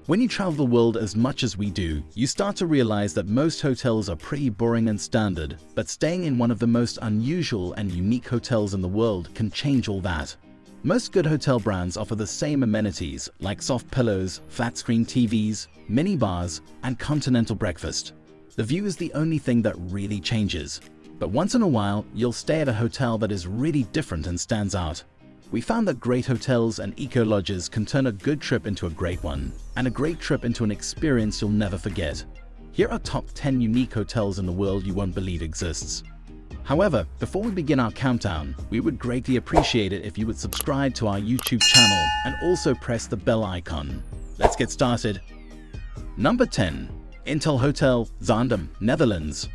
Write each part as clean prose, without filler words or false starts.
When you travel the world as much as we do, you start to realize that most hotels are pretty boring and standard, but staying in one of the most unusual and unique hotels in the world can change all that. Most good hotel brands offer the same amenities like soft pillows, flat-screen TVs, mini bars, and continental breakfast. The view is the only thing that really changes. But once in a while, you'll stay at a hotel that is really different and stands out. We found that great hotels and eco-lodges can turn a good trip into a great one, and a great trip into an experience you'll never forget. Here are top 10 unique hotels in the world you won't believe exists. However, before we begin our countdown, we would greatly appreciate it if you would subscribe to our YouTube channel and also press the bell icon. Let's get started. Number 10. Intel Hotel, Zaandam, Netherlands.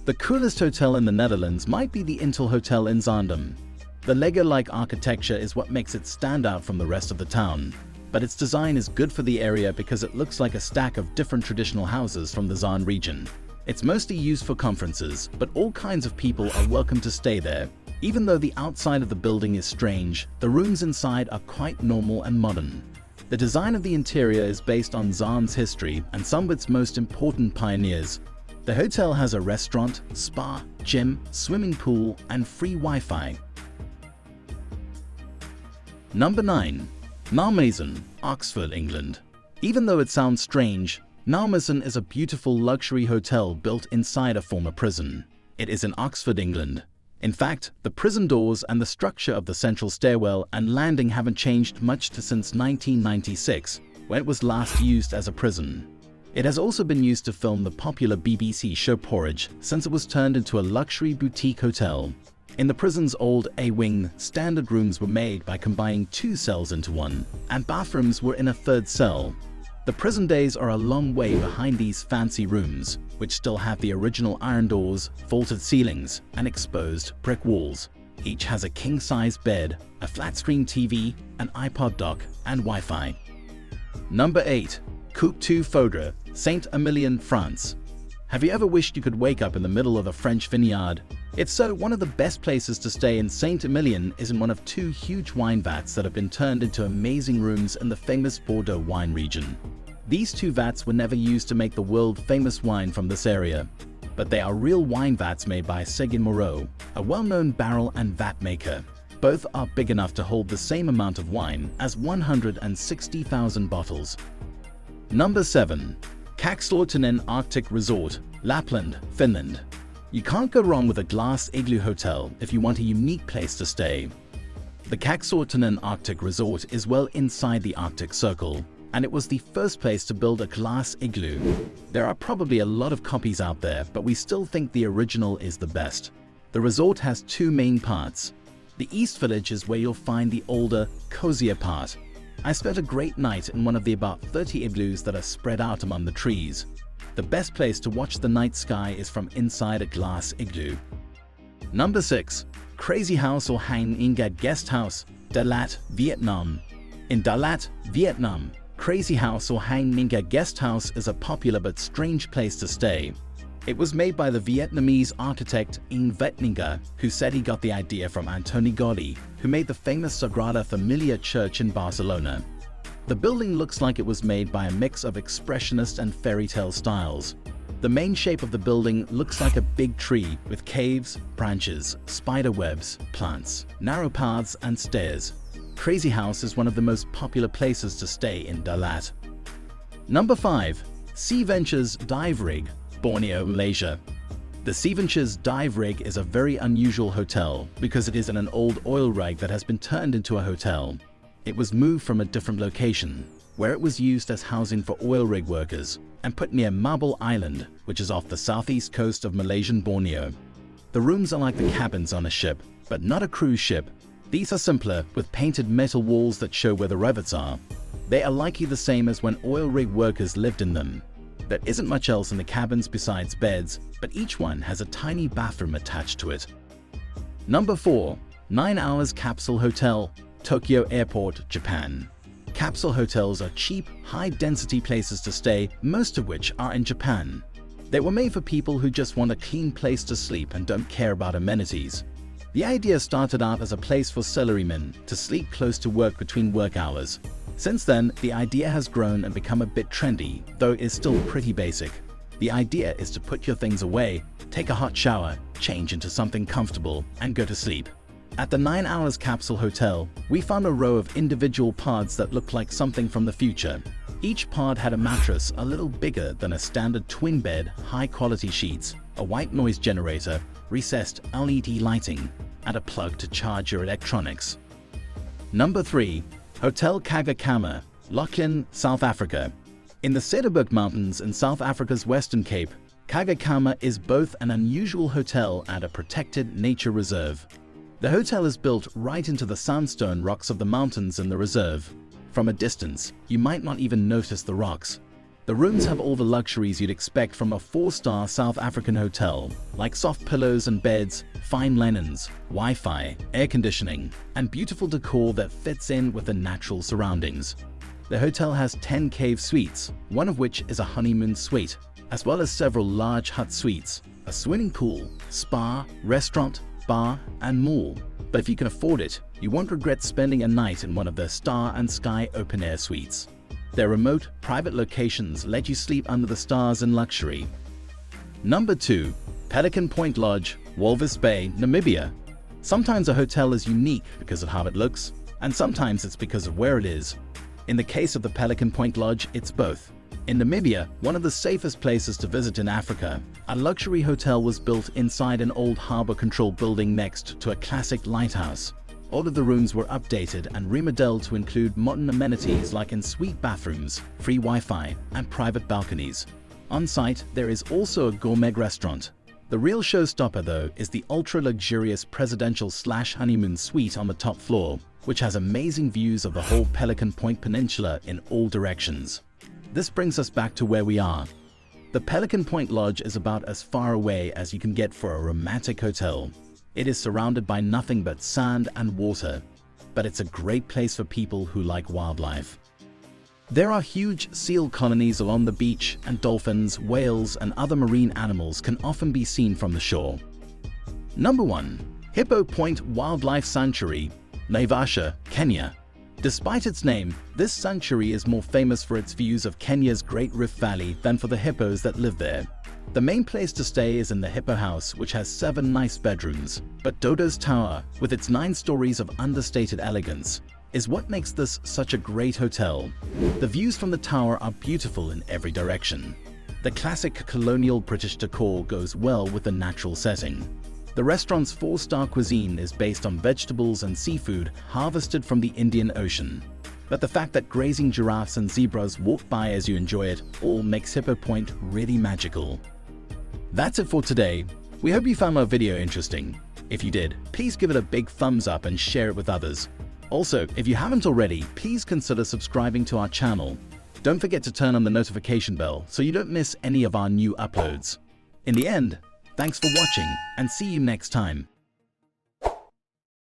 The coolest hotel in the Netherlands might be the Intel Hotel in Zaandam. The Lego-like architecture is what makes it stand out from the rest of the town, but its design is good for the area because it looks like a stack of different traditional houses from the Zaan region. It's mostly used for conferences, but all kinds of people are welcome to stay there. Even though the outside of the building is strange, the rooms inside are quite normal and modern. The design of the interior is based on Zaan's history and some of its most important pioneers. The hotel has a restaurant, spa, gym, swimming pool, and free Wi-Fi. Number 9. Nijmegen, Oxford, England. Even though it sounds strange, Nijmegen is a beautiful luxury hotel built inside a former prison. It is in Oxford, England. In fact, the prison doors and the structure of the central stairwell and landing haven't changed much since 1996, when it was last used as a prison. It has also been used to film the popular BBC show Porridge since it was turned into a luxury boutique hotel. In the prison's old A-wing, standard rooms were made by combining 2 cells into one, and bathrooms were in a 3rd cell. The prison days are a long way behind these fancy rooms, which still have the original iron doors, vaulted ceilings, and exposed brick walls. Each has a king-size bed, a flat-screen TV, an iPod dock, and Wi-Fi. Number 8. Coupe du Faudre, Saint-Emilion, France. Have you ever wished you could wake up in the middle of a French vineyard? If so, one of the best places to stay in Saint-Emilion is in one of 2 huge wine vats that have been turned into amazing rooms in the famous Bordeaux wine region. These 2 vats were never used to make the world-famous wine from this area, but they are real wine vats made by Seguin Moreau, a well-known barrel and vat maker. Both are big enough to hold the same amount of wine as 160,000 bottles. Number 7. Kaksluotonen Arctic Resort, Lapland, Finland. You can't go wrong with a glass igloo hotel if you want a unique place to stay. The Kaksluotonen Arctic Resort is well inside the Arctic Circle, and it was the first place to build a glass igloo. There are probably a lot of copies out there, but we still think the original is the best. The resort has 2 main parts. The East Village is where you'll find the older, cozier part. I spent a great night in one of the about 30 igloos that are spread out among the trees. The best place to watch the night sky is from inside a glass igloo. Number 6. Crazy House or Hang Ingat Guest House, Đà Lạt, Vietnam. In Đà Lạt, Vietnam, Crazy House or Hang Ingat Guest House is a popular but strange place to stay. It was made by the Vietnamese architect Ng Vat Nga, who said he got the idea from Antoni Gaudí, who made the famous Sagrada Familia church in Barcelona. The building looks like it was made by a mix of expressionist and fairy tale styles. The main shape of the building looks like a big tree with caves, branches, spider webs, plants, narrow paths, and stairs. Crazy House is one of the most popular places to stay in Đà Lạt. Number 5. Sea Ventures Dive Rig, Borneo, Malaysia. The Sea Ventures Dive Rig is a very unusual hotel because it is in an old oil rig that has been turned into a hotel. It was moved from a different location, where it was used as housing for oil rig workers, and put near Marble Island, which is off the southeast coast of Malaysian Borneo. The rooms are like the cabins on a ship, but not a cruise ship. These are simpler, with painted metal walls that show where the rivets are. They are likely the same as when oil rig workers lived in them. There isn't much else in the cabins besides beds, but each one has a tiny bathroom attached to it. Number 4. 9 Hours Capsule Hotel, Tokyo Airport, Japan. Capsule hotels are cheap, high-density places to stay, most of which are in Japan. They were made for people who just want a clean place to sleep and don't care about amenities. The idea started out as a place for salarymen to sleep close to work between work hours. Since then, the idea has grown and become a bit trendy, though it is still pretty basic. The idea is to put your things away, take a hot shower, change into something comfortable, and go to sleep. At the 9 Hours Capsule Hotel, we found a row of individual pods that looked like something from the future. Each pod had a mattress a little bigger than a standard twin bed, high-quality sheets, a white noise generator, recessed LED lighting, and a plug to charge your electronics. Number 3. Hotel Kagakama, Lachlan, South Africa. In the Cederberg Mountains in South Africa's Western Cape, Kagakama is both an unusual hotel and a protected nature reserve. The hotel is built right into the sandstone rocks of the mountains in the reserve. From a distance, you might not even notice the rocks. The rooms have all the luxuries you'd expect from a 4-star South African hotel, like soft pillows and beds, fine linens, Wi-Fi, air conditioning, and beautiful decor that fits in with the natural surroundings. The hotel has 10 cave suites, one of which is a honeymoon suite, as well as several large hut suites, a swimming pool, spa, restaurant, bar, and more. But if you can afford it, you won't regret spending a night in one of their Star and Sky open-air suites. Their remote, private locations let you sleep under the stars in luxury. Number 2. Pelican Point Lodge, Walvis Bay, Namibia. Sometimes a hotel is unique because of how it looks, and sometimes it's because of where it is. In the case of the Pelican Point Lodge, it's both. In Namibia, one of the safest places to visit in Africa, a luxury hotel was built inside an old harbor control building next to a classic lighthouse. All of the rooms were updated and remodeled to include modern amenities like en-suite bathrooms, free Wi-Fi, and private balconies. On site, there is also a gourmet restaurant. The real showstopper, though, is the ultra-luxurious presidential/honeymoon suite on the top floor, which has amazing views of the whole Pelican Point Peninsula in all directions. This brings us back to where we are. The Pelican Point Lodge is about as far away as you can get for a romantic hotel. It is surrounded by nothing but sand and water, but it's a great place for people who like wildlife. There are huge seal colonies along the beach, and dolphins, whales, and other marine animals can often be seen from the shore. Number 1. Hippo Point Wildlife Sanctuary, Naivasha, Kenya. Despite its name, this sanctuary is more famous for its views of Kenya's Great Rift Valley than for the hippos that live there. The main place to stay is in the Hippo House, which has 7 nice bedrooms. But Dodo's Tower, with its 9 stories of understated elegance, is what makes this such a great hotel. The views from the tower are beautiful in every direction. The classic colonial British decor goes well with the natural setting. The restaurant's 4-star cuisine is based on vegetables and seafood harvested from the Indian Ocean. But the fact that grazing giraffes and zebras walk by as you enjoy it all makes Hippo Point really magical. That's it for today. We hope you found our video interesting. If you did, please give it a big thumbs up and share it with others. Also, if you haven't already, please consider subscribing to our channel. Don't forget to turn on the notification bell so you don't miss any of our new uploads. In the end, thanks for watching and see you next time.